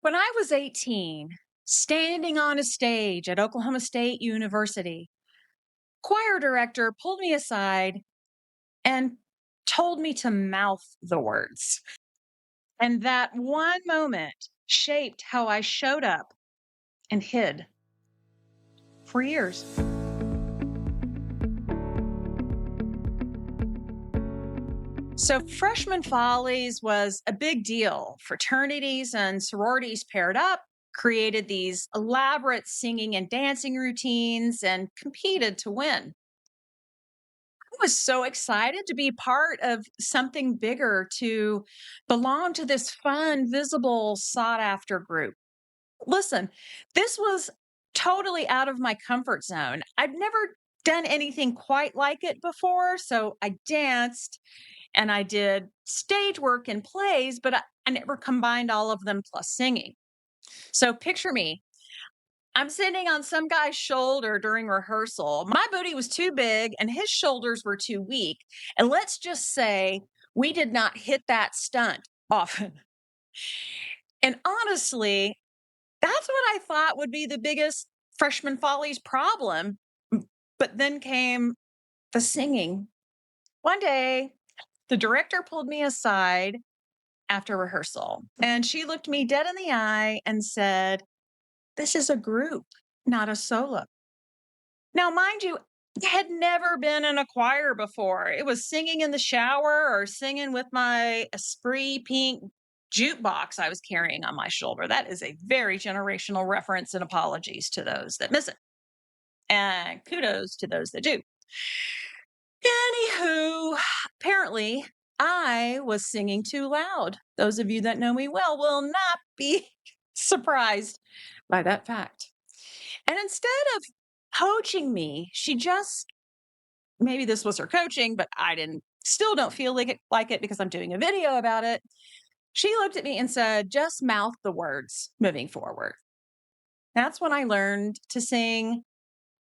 When I was 18, standing on a stage at Oklahoma State University, choir director pulled me aside and told me to mouth the words. And that one moment shaped how I showed up and hid for years. So, Freshman Follies was a big deal. Fraternities and sororities paired up, created these elaborate singing and dancing routines, and competed to win. I was so excited to be part of something bigger, to belong to this fun, visible, sought after group. Listen, this was totally out of my comfort zone. I've never done anything quite like it before. So I danced and I did stage work and plays, but I never combined all of them plus singing. So picture me. I'm sitting on some guy's shoulder during rehearsal. My booty was too big and his shoulders were too weak. And let's just say we did not hit that stunt often. And honestly, that's what I thought would be the biggest Freshman Follies problem. But then came the singing. One day, the director pulled me aside after rehearsal and she looked me dead in the eye and said, "This is a group, not a solo." Now, mind you, I had never been in a choir before. It was singing in the shower or singing with my Esprit pink jukebox I was carrying on my shoulder. That is a very generational reference, and apologies to those that miss it. And kudos to those that do. Anywho, apparently I was singing too loud. Those of you that know me well will not be surprised by that fact. And instead of coaching me, she just, maybe this was her coaching, but I didn't, still don't feel like it because I'm doing a video about it. She looked at me and said, "Just mouth the words moving forward." That's when I learned to sing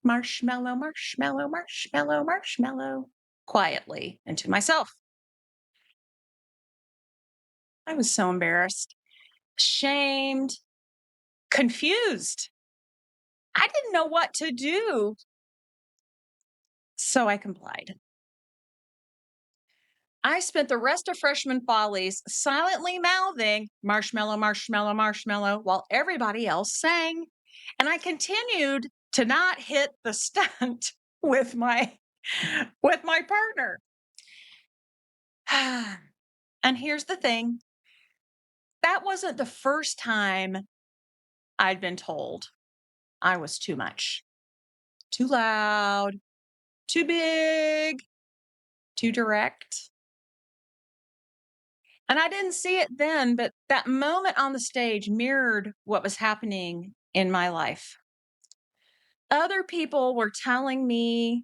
marshmallow, marshmallow, marshmallow, marshmallow quietly and to myself. I was so embarrassed, shamed, confused. I didn't know what to do. So I complied. I spent the rest of Freshman Follies silently mouthing marshmallow, marshmallow, marshmallow while everybody else sang. And I continued to not hit the stunt with my partner. And here's the thing. That wasn't the first time I'd been told I was too much, too loud, too big, too direct. And I didn't see it then, but that moment on the stage mirrored what was happening in my life. Other people were telling me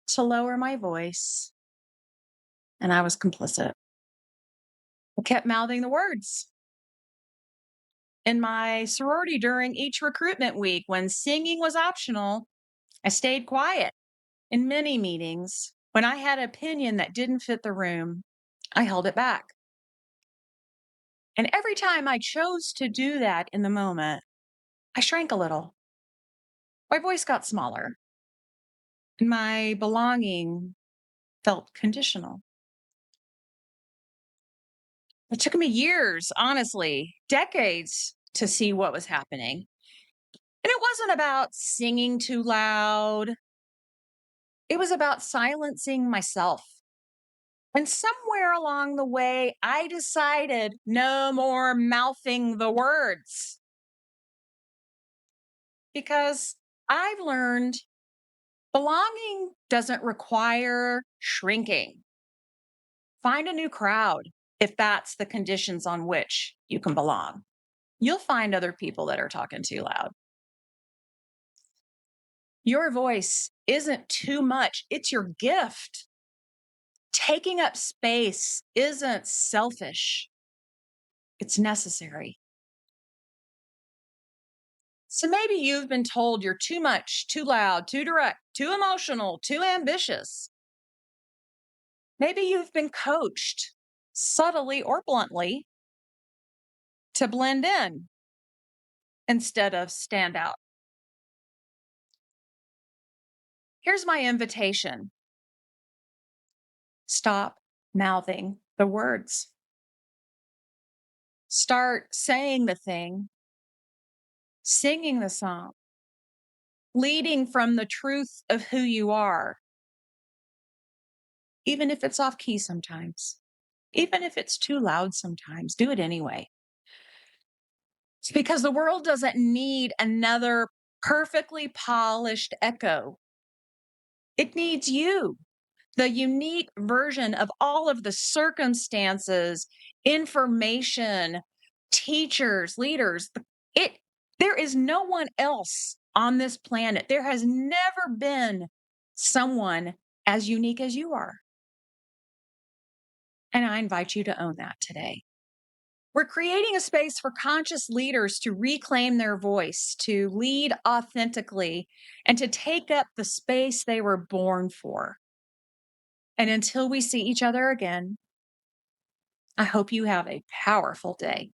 to lower my voice, and I was complicit. I kept mouthing the words. In my sorority during each recruitment week, when singing was optional, I stayed quiet. In many meetings, when I had an opinion that didn't fit the room, I held it back. And every time I chose to do that in the moment, I shrank a little. My voice got smaller, and my belonging felt conditional. It took me years, honestly, decades to see what was happening. And it wasn't about singing too loud, it was about silencing myself. And somewhere along the way, I decided no more mouthing the words because I've learned belonging doesn't require shrinking. Find a new crowd if that's the conditions on which you can belong. You'll find other people that are talking too loud. Your voice isn't too much, it's your gift. Taking up space isn't selfish, it's necessary. So maybe you've been told you're too much, too loud, too direct, too emotional, too ambitious. Maybe you've been coached subtly or bluntly to blend in. instead of stand out. Here's my invitation: stop mouthing the words. Start saying the thing, singing the song, leading from the truth of who you are, even if it's off key sometimes, even if it's too loud sometimes, do it anyway. It's because the world doesn't need another perfectly polished echo. It needs you, the unique version of all of the circumstances, information, teachers, leaders. It There is no one else on this planet. There has never been someone as unique as you are. And I invite you to own that today. We're creating a space for conscious leaders to reclaim their voice, to lead authentically, and to take up the space they were born for. And until we see each other again, I hope you have a powerful day.